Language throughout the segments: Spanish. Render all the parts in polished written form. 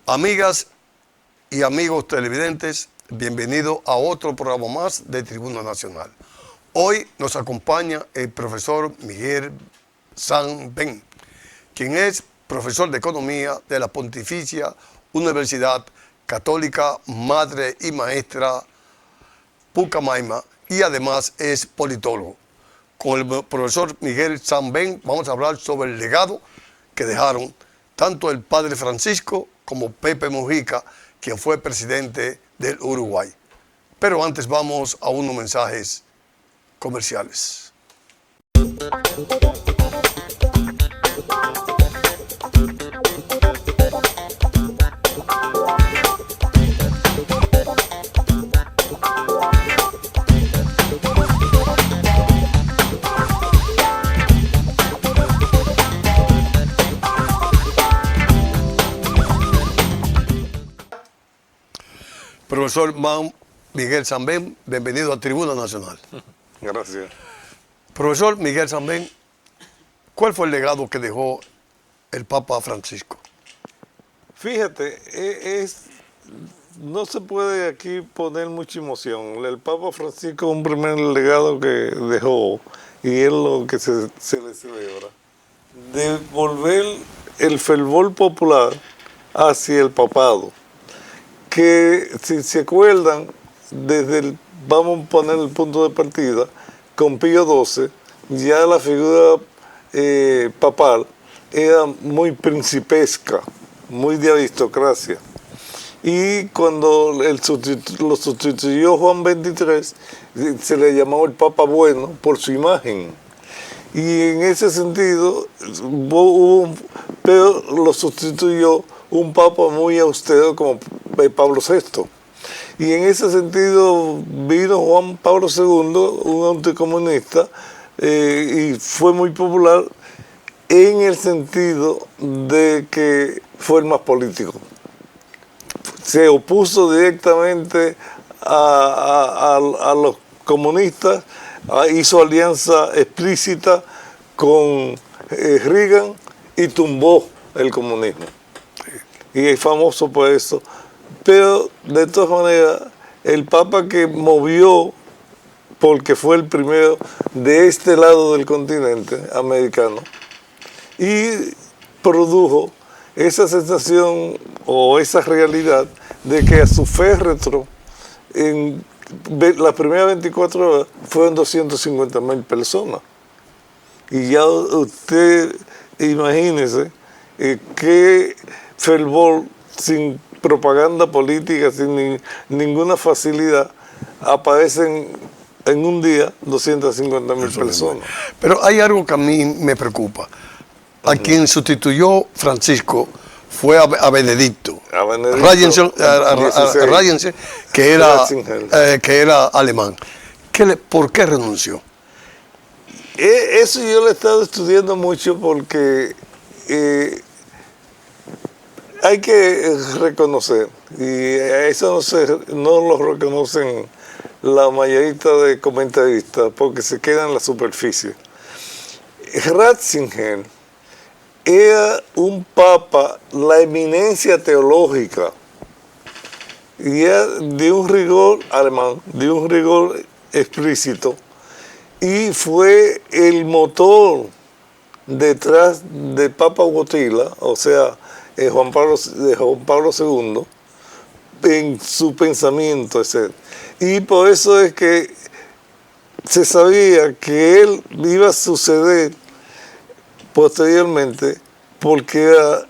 Amigas y amigos televidentes, bienvenidos a otro programa más de Tribuna Nacional. Hoy nos acompaña el profesor Miguel San Ben, quien es profesor de Economía de la Pontificia Universidad Católica Madre y Maestra Pucamaima y además es politólogo. Con el profesor Miguel San Ben vamos a hablar sobre el legado que dejaron tanto el padre Francisco como Pepe Mujica, quien fue presidente del Uruguay. Pero antes vamos a unos mensajes comerciales. Profesor Miguel San Ben, bienvenido a Tribuna Nacional. Gracias. Profesor Miguel San Ben, ¿cuál fue el legado que dejó el Papa Francisco? Fíjate, no se puede aquí poner mucha emoción. El Papa Francisco es un primer legado que dejó y es lo que se le celebra. Devolver el fervor popular hacia el papado. Que si se acuerdan, vamos a poner el punto de partida, con Pío XII, ya la figura papal era muy principesca, muy de aristocracia. Y cuando lo sustituyó Juan XXIII, se le llamó el Papa Bueno por su imagen. Y en ese sentido, pero lo sustituyó un papa muy austero como Pablo VI. Y en ese sentido vino Juan Pablo II, un anticomunista, y fue muy popular en el sentido de que fue el más político. Se opuso directamente a los comunistas, hizo alianza explícita con Reagan y tumbó el comunismo. Y es famoso por eso. Pero de todas maneras, el Papa que movió, porque fue el primero de este lado del continente americano, y produjo esa sensación o esa realidad de que a su féretro, en las primeras 24 horas, fueron 250,000 personas. Y ya usted imagínese qué fervor, sin propaganda política, sin ninguna facilidad, aparecen en un día 250,000 personas. Pero hay algo que a mí me preocupa. A quien sustituyó Francisco fue a Benedicto. A Benedicto Rayense, que era alemán. ¿Por qué renunció? Eso yo lo he estado estudiando mucho porque hay que reconocer, y eso no lo reconocen la mayoría de comentaristas porque se queda en la superficie. Ratzinger era un papa, la eminencia teológica, y era de un rigor alemán, de un rigor explícito, y fue el motor detrás de Papa Wojtyla, o sea, de Juan Pablo II, en su pensamiento, etc. Y por eso es que se sabía que él iba a suceder posteriormente, porque era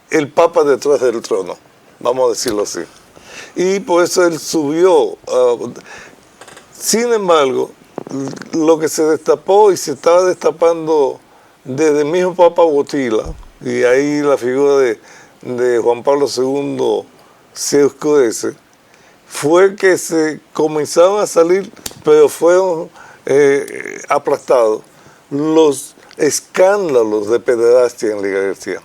el Papa detrás del trono, vamos a decirlo así. Y por eso él subió. Sin embargo, lo que se destapó y se estaba destapando desde el mismo Papa Wojtyla, y ahí la figura de Juan Pablo II se oscurece, fue que se comenzaron a salir, pero fueron aplastados, escándalos de pederastia en la iglesia,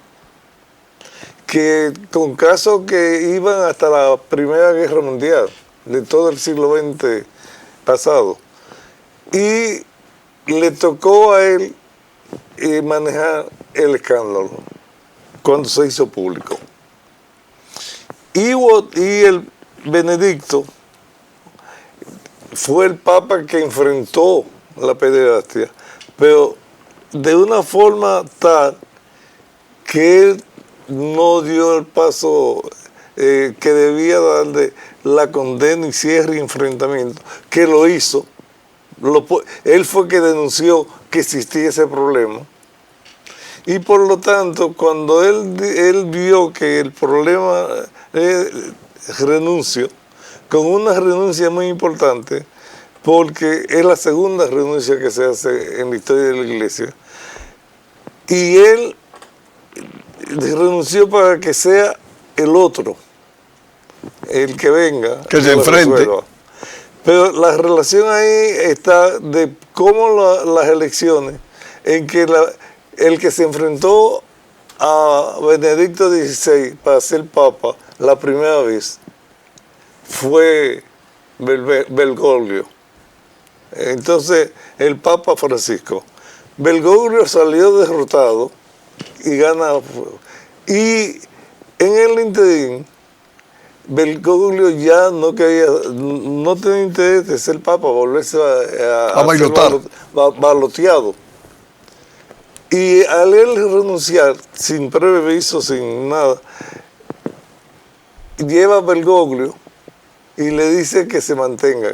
que con casos que iban hasta la Primera Guerra Mundial, de todo el siglo XX pasado. Y le tocó a él manejar el escándalo cuando se hizo público. Y el Benedicto fue el papa que enfrentó la pederastia, pero de una forma tal que él no dio el paso que debía darle la condena y cierre y enfrentamiento, que lo hizo. Él fue que denunció que existía ese problema. Y por lo tanto, cuando él vio que el problema renunció, con una renuncia muy importante, porque es la segunda renuncia que se hace en la historia de la iglesia, y él renunció para que sea el otro, el que venga, que se enfrente. Pero la relación ahí está de cómo las elecciones, en que el que se enfrentó a Benedicto XVI para ser papa la primera vez fue Bergoglio. Entonces, el Papa Francisco. Bergoglio salió derrotado y gana. Y en el interín, Bergoglio ya no tenía interés de ser papa, volverse a bailotar. baloteado. Y al él renunciar, sin previo aviso, sin nada, lleva a Bergoglio y le dice que se mantenga.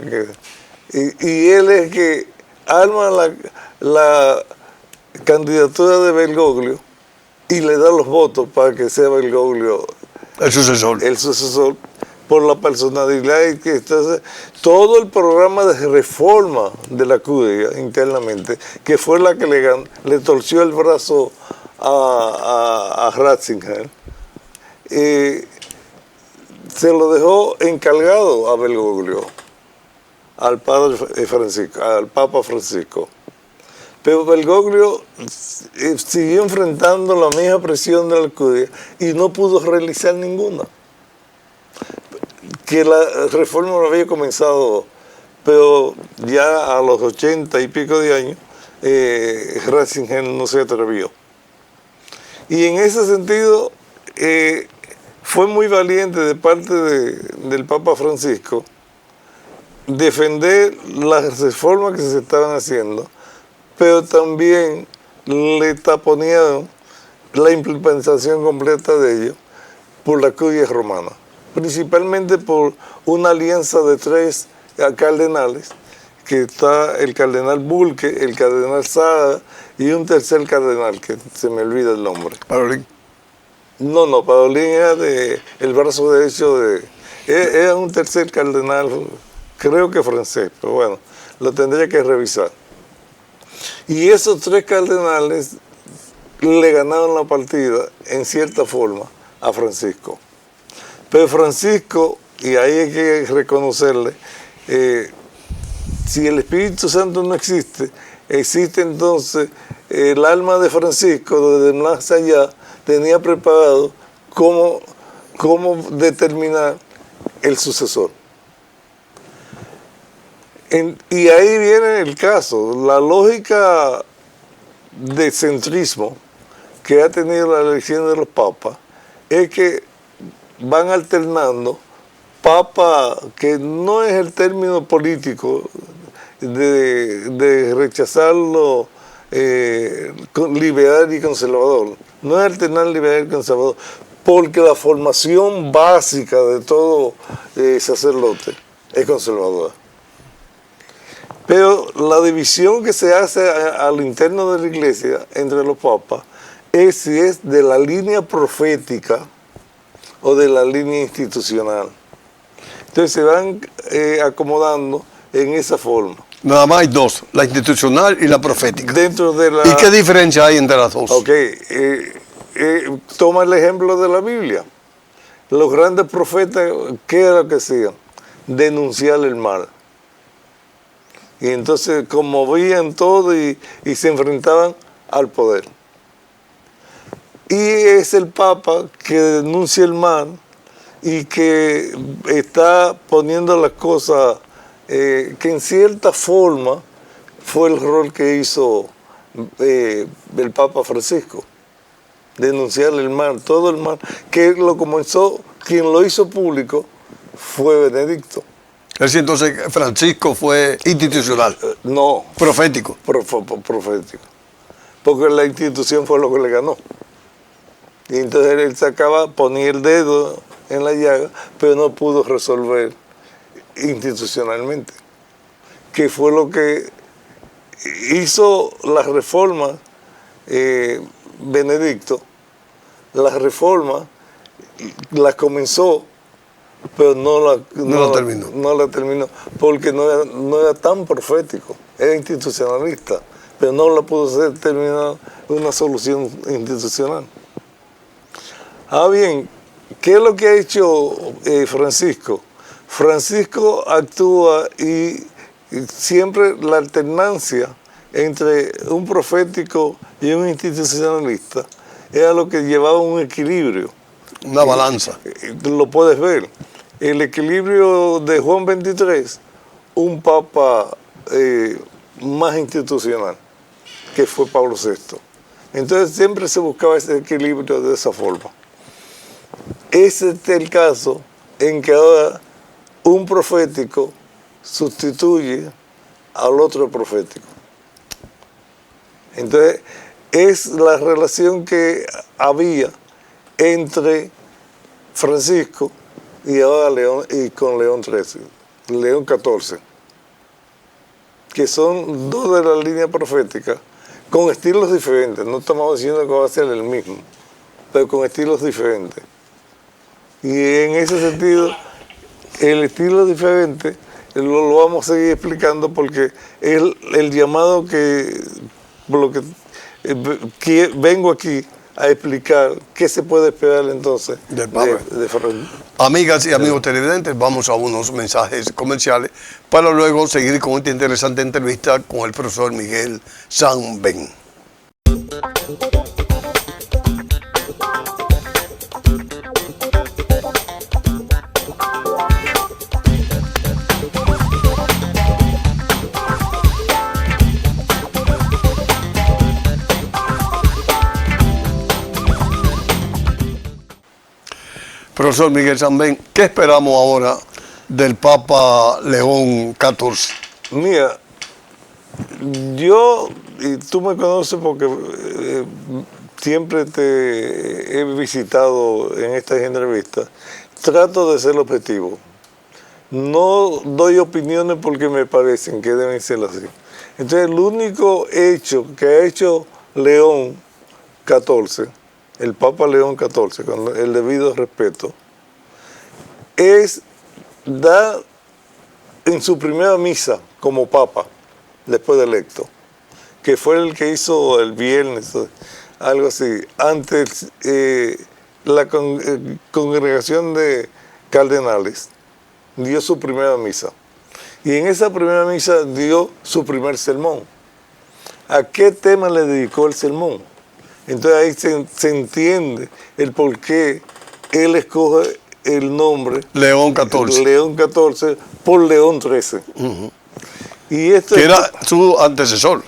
Y él es que arma la candidatura de Bergoglio y le da los votos para que sea Bergoglio el sucesor, por la personalidad. Y que entonces, todo el programa de reforma de la curia internamente, que fue la que le torció el brazo a Ratzinger, se lo dejó encargado a Bergoglio, al Papa Francisco. Pero Bergoglio siguió enfrentando la misma presión de la curia y no pudo realizar ninguna. Que la reforma no había comenzado, pero ya a los 80 y pico de años, Ratzinger no se atrevió. Y en ese sentido, fue muy valiente de parte del Papa Francisco defender las reformas que se estaban haciendo, pero también le taponearon la implementación completa de ello por la curia romana, principalmente por una alianza de 3 cardenales, que está el cardenal Bulque, el cardenal Sada y un tercer cardenal, que se me olvida el nombre. Parolín. No, Parolín era el brazo derecho era un tercer cardenal, creo que francés, pero bueno, lo tendría que revisar. Y esos 3 cardenales le ganaron la partida, en cierta forma, a Francisco. Pero Francisco, y ahí hay que reconocerle, si el Espíritu Santo no existe, existe entonces el alma de Francisco, desde más allá, tenía preparado cómo determinar el sucesor. Y ahí viene el caso, la lógica de centrismo que ha tenido la elección de los papas es que van alternando papa, que no es el término político de rechazarlo liberal y conservador, no es alternar liberal y conservador, porque la formación básica de todo sacerdote es conservadora. Pero la división que se hace al interno de la iglesia entre los papas es si es de la línea profética o de la línea institucional. Entonces se van acomodando en esa forma. Nada más hay 2, la institucional y la profética. Dentro de la... ¿Y qué diferencia hay entre las 2? Ok, toma el ejemplo de la Biblia. Los grandes profetas, ¿qué era lo que hacían? Denunciar el mal. Y entonces, como veían todo y se enfrentaban al poder. Y es el Papa que denuncia el mal y que está poniendo las cosas que en cierta forma fue el rol que hizo el Papa Francisco, denunciar el mal, todo el mal, que lo comenzó, quien lo hizo público fue Benedicto. Es decir, entonces Francisco fue institucional, No, profético. profético, porque la institución fue lo que le ganó. Y entonces él sacaba, ponía el dedo en la llaga, pero no pudo resolver institucionalmente, que fue lo que hizo las reformas Benedicto. Las reformas las comenzó, pero no la terminó, porque no era tan profético, era institucionalista, pero no la pudo hacer terminar una solución institucional. Bien, ¿qué es lo que ha hecho Francisco? Francisco actúa y siempre la alternancia entre un profético y un institucionalista era lo que llevaba un equilibrio. Una balanza. Lo puedes ver. El equilibrio de Juan XXIII, un papa más institucional, que fue Pablo VI. Entonces siempre se buscaba ese equilibrio de esa forma. Ese es el caso en que ahora un profético sustituye al otro profético. Entonces, es la relación que había entre Francisco y ahora León, y con León XIII, León XIV, que son dos de la línea profética, con estilos diferentes. No estamos diciendo que va a ser el mismo, pero con estilos diferentes. Y en ese sentido, el estilo diferente lo vamos a seguir explicando porque es el llamado por lo que vengo aquí a explicar qué se puede esperar entonces del Papa. Amigas y amigos televidentes, vamos a unos mensajes comerciales para luego seguir con esta interesante entrevista con el profesor Miguel San Ben. Profesor Miguel San Ben, ¿qué esperamos ahora del Papa León XIV? Mira, yo, y tú me conoces porque siempre te he visitado en estas entrevistas, trato de ser objetivo. No doy opiniones porque me parecen que deben ser así. Entonces, el único hecho que ha hecho León XIV, el Papa León XIV, con el debido respeto, es dar en su primera misa como Papa, después de electo, que fue el que hizo el viernes, algo así, ante la congregación de cardenales, dio su primera misa. Y en esa primera misa dio su primer sermón. ¿A qué tema le dedicó el sermón? Entonces ahí se entiende el por qué él escoge el nombre León XIV. León XIV por León XIII. Y esto que era su antecesor.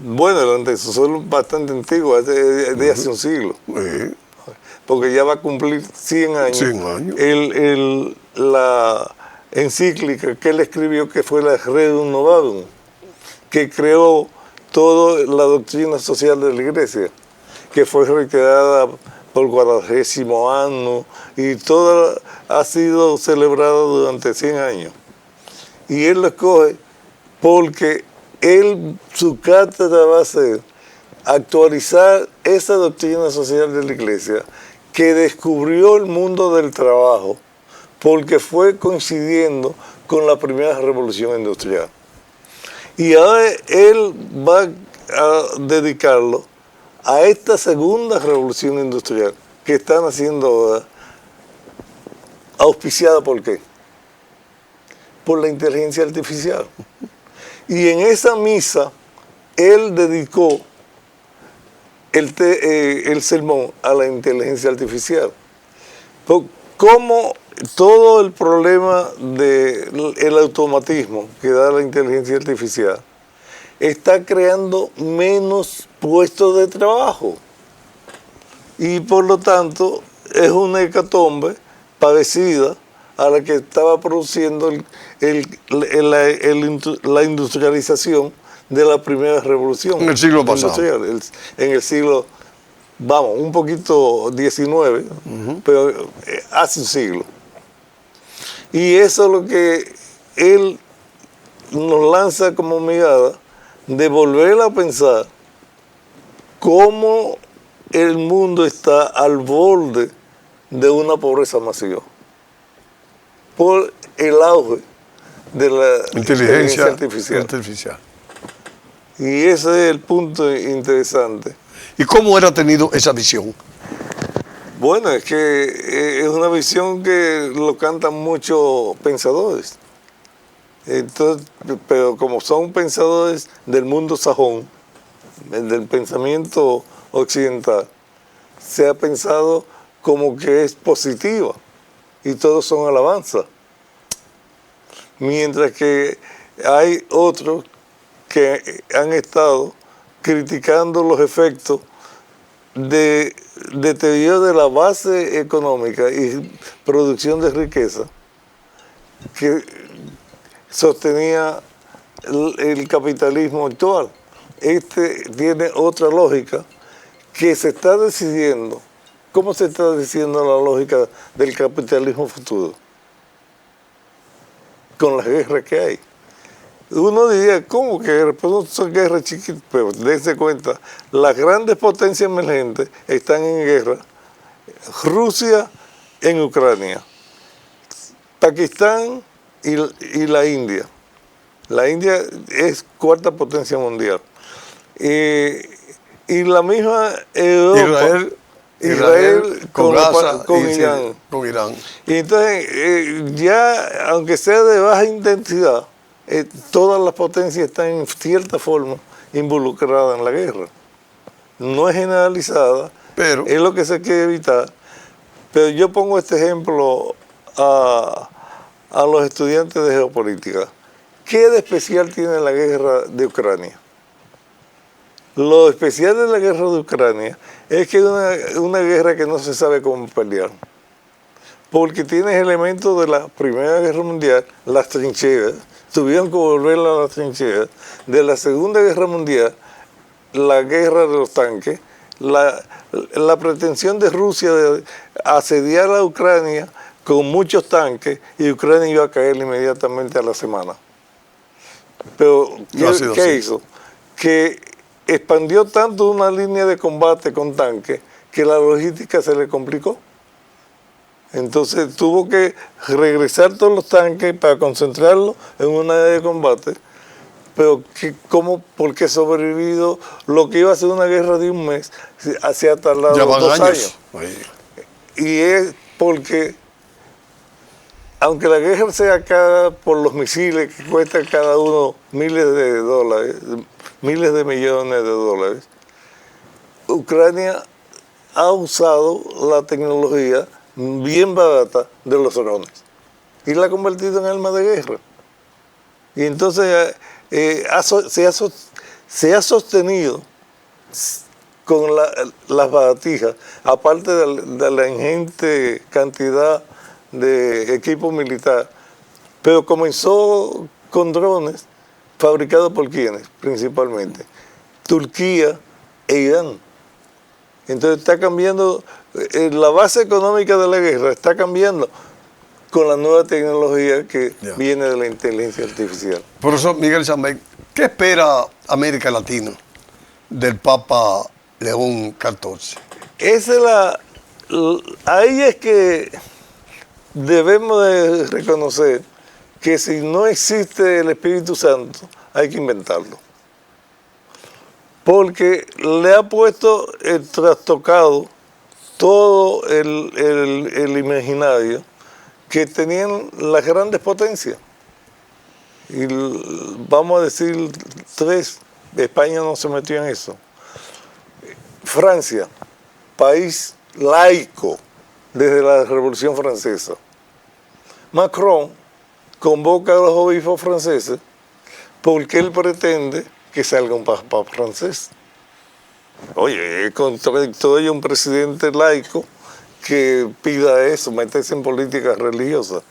Bueno, el antecesor bastante antiguo, de hace un siglo. Porque ya va a cumplir 100 años. 100 años. La encíclica que él escribió, que fue la Rerum Novarum, que creó toda la doctrina social de la Iglesia, que fue reiterada por 40º año y toda ha sido celebrada durante 100 años. Y él lo escoge porque su cátedra va a ser actualizar esa doctrina social de la Iglesia que descubrió el mundo del trabajo porque fue coincidiendo con la primera revolución industrial. Y ahora él va a dedicarlo a esta segunda revolución industrial que están haciendo ahora, auspiciada ¿por qué? Por la inteligencia artificial. Y en esa misa, él dedicó el sermón a la inteligencia artificial. ¿Cómo todo el problema del automatismo que da la inteligencia artificial está creando menos puestos de trabajo? Y por lo tanto es una hecatombe parecida a la que estaba produciendo la industrialización de la primera revolución. En el siglo pasado. En el siglo, vamos, un poquito 19, pero hace un siglo. Y eso es lo que él nos lanza como mirada, de volver a pensar cómo el mundo está al borde de una pobreza masiva por el auge de la inteligencia artificial. Y ese es el punto interesante. ¿Y cómo era tenido esa visión? Bueno, es que es una visión que lo cantan muchos pensadores. Entonces, pero como son pensadores del mundo sajón, del pensamiento occidental, se ha pensado como que es positiva y todos son alabanzas. Mientras que hay otros que han estado criticando los efectos de deterioro de la base económica y producción de riqueza que sostenía el capitalismo actual. Este tiene otra lógica que se está decidiendo. ¿Cómo se está decidiendo la lógica del capitalismo futuro? Con las guerras que hay. Uno diría, ¿cómo que guerras? Pues no son guerras chiquitas, pero dense cuenta, las grandes potencias emergentes están en guerra. Rusia en Ucrania, Pakistán y la India. La India es cuarta potencia mundial. Y la misma Europa, Israel con Gaza, con Irán. Con Irán. Y entonces, ya, aunque sea de baja intensidad, todas las potencias están en cierta forma involucradas en la guerra. No es generalizada, pero es lo que se quiere evitar. Pero yo pongo este ejemplo a los estudiantes de geopolítica. ¿Qué de especial tiene la guerra de Ucrania? Lo especial de la guerra de Ucrania es que es una guerra que no se sabe cómo pelear. Porque tienes elementos de la Primera Guerra Mundial, las trincheras, tuvieron que volver a las trincheras. De la Segunda Guerra Mundial, la guerra de los tanques, la pretensión de Rusia de asediar a Ucrania con muchos tanques y Ucrania iba a caer inmediatamente a la semana. Pero, ¿qué hizo? Que expandió tanto una línea de combate con tanques que la logística se le complicó. Entonces tuvo que regresar todos los tanques para concentrarlos en una área de combate. Pero ¿por qué sobrevivido lo que iba a ser una guerra de un mes? Se ha tardado 2 años. Y es porque, aunque la guerra sea cara por los misiles que cuestan cada uno miles de dólares, miles de millones de dólares, Ucrania ha usado la tecnología bien barata de los drones y la ha convertido en arma de guerra. Y entonces se ha sostenido con las baratijas, aparte de la ingente cantidad de equipo militar, pero comenzó con drones fabricados por quienes, principalmente Turquía e Irán. Entonces está cambiando, la base económica de la guerra está cambiando con la nueva tecnología que viene de la inteligencia artificial. Profesor Miguel San Ben, ¿qué espera América Latina del Papa León XIV? Ahí es que debemos de reconocer que si no existe el Espíritu Santo, hay que inventarlo. Porque le ha puesto el trastocado todo el imaginario que tenían las grandes potencias. Y vamos a decir 3, España no se metió en eso. Francia, país laico desde la Revolución Francesa. Macron convoca a los obispos franceses porque él pretende que salga un papa francés. Oye, es contradictorio un presidente laico que pida eso, meterse en políticas religiosas.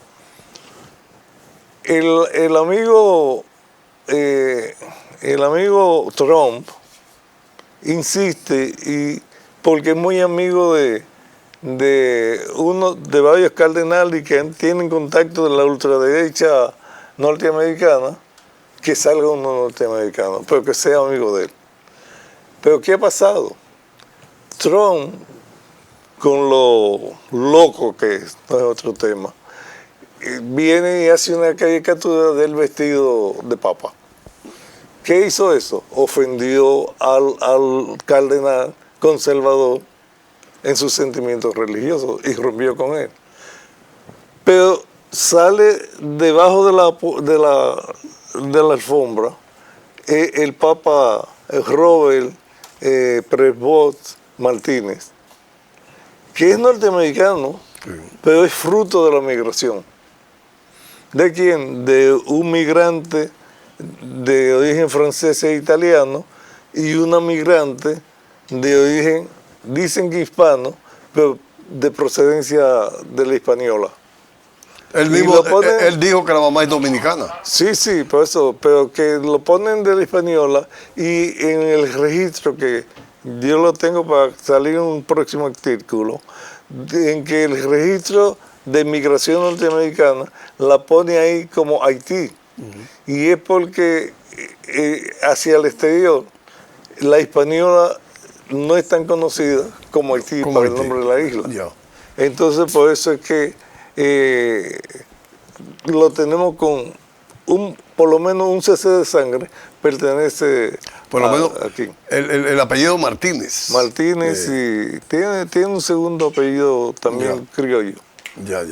El amigo Trump insiste, y porque es muy amigo de varios cardenales que tienen contacto de la ultraderecha norteamericana, que salga uno norteamericano, pero que sea amigo de él. Pero ¿qué ha pasado? Trump, con lo loco que es, no es otro tema, viene y hace una caricatura del vestido de papa. ¿Qué hizo eso? Ofendió al cardenal conservador en sus sentimientos religiosos y rompió con él. Pero sale debajo de la alfombra el papa Robert Presbot Martínez, que es norteamericano, sí, pero es fruto de la migración. ¿De quién? De un migrante de origen francés e italiano y una migrante de origen, dicen que hispano, pero de procedencia de la hispaniola. Él dijo que la mamá es dominicana. Sí, sí, por eso, pero que lo ponen de la hispaniola, y en el registro, que yo lo tengo para salir en un próximo artículo, en que el registro de migración norteamericana la pone ahí como Haití. Y es porque hacia el exterior la hispaniola no es tan conocida como Haití, como por Haití, el nombre de la isla. Yeah. Entonces por eso es que lo tenemos con por lo menos un cc de sangre, pertenece por lo menos aquí. El apellido Martínez. Martínez, y tiene un segundo apellido también criollo. Ya.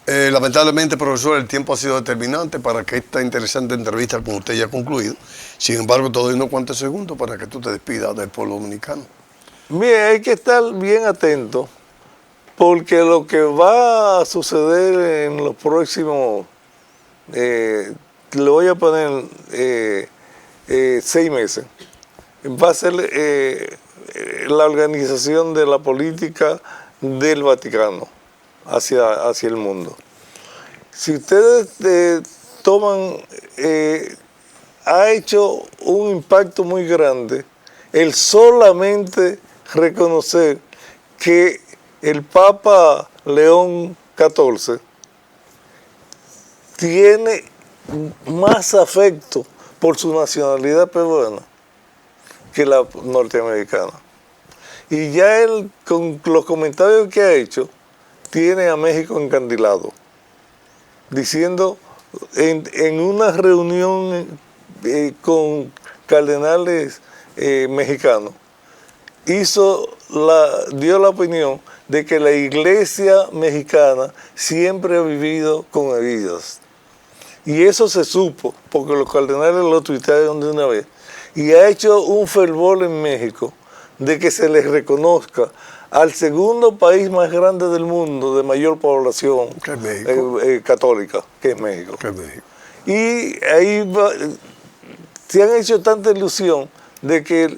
Lamentablemente, profesor, el tiempo ha sido determinante para que esta interesante entrevista con usted haya concluido. Sin embargo, te doy unos cuantos segundos para que tú te despidas del pueblo dominicano. Mire, hay que estar bien atento, porque lo que va a suceder en los próximos, le voy a poner 6 meses, va a ser la organización de la política del Vaticano hacia el mundo. Si ustedes toman, ha hecho un impacto muy grande el solamente reconocer que el Papa León XIV tiene más afecto por su nacionalidad peruana que la norteamericana. Y ya él, con los comentarios que ha hecho, tiene a México encandilado, diciendo en una reunión con cardenales mexicanos, dio la opinión de que la iglesia mexicana siempre ha vivido con heridas. Y eso se supo, porque los cardenales lo tuitearon de una vez, y ha hecho un fervor en México de que se les reconozca al segundo país más grande del mundo de mayor población católica, que es México. Y ahí se han hecho tanta ilusión de que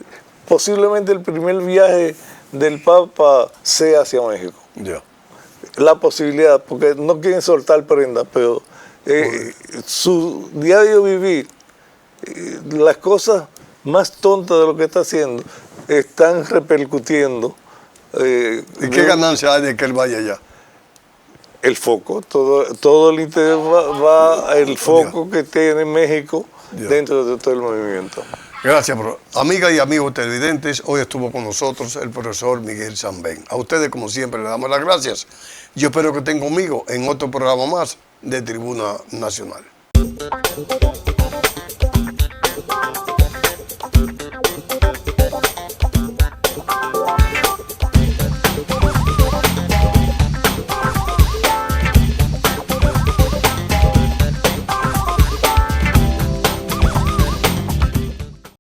posiblemente el primer viaje del Papa sea hacia México. Yeah. La posibilidad, porque no quieren soltar prenda, pero su diario vivir, las cosas más tontas de lo que está haciendo, están repercutiendo. ¿Y qué ganancia hay de que él vaya allá? El foco, todo el interés va el foco que tiene México dentro de todo el movimiento. Gracias, amigas y amigos televidentes. Hoy estuvo con nosotros el profesor Miguel Sanben. A ustedes, como siempre, les damos las gracias. Yo espero que estén conmigo en otro programa más de Tribuna Nacional.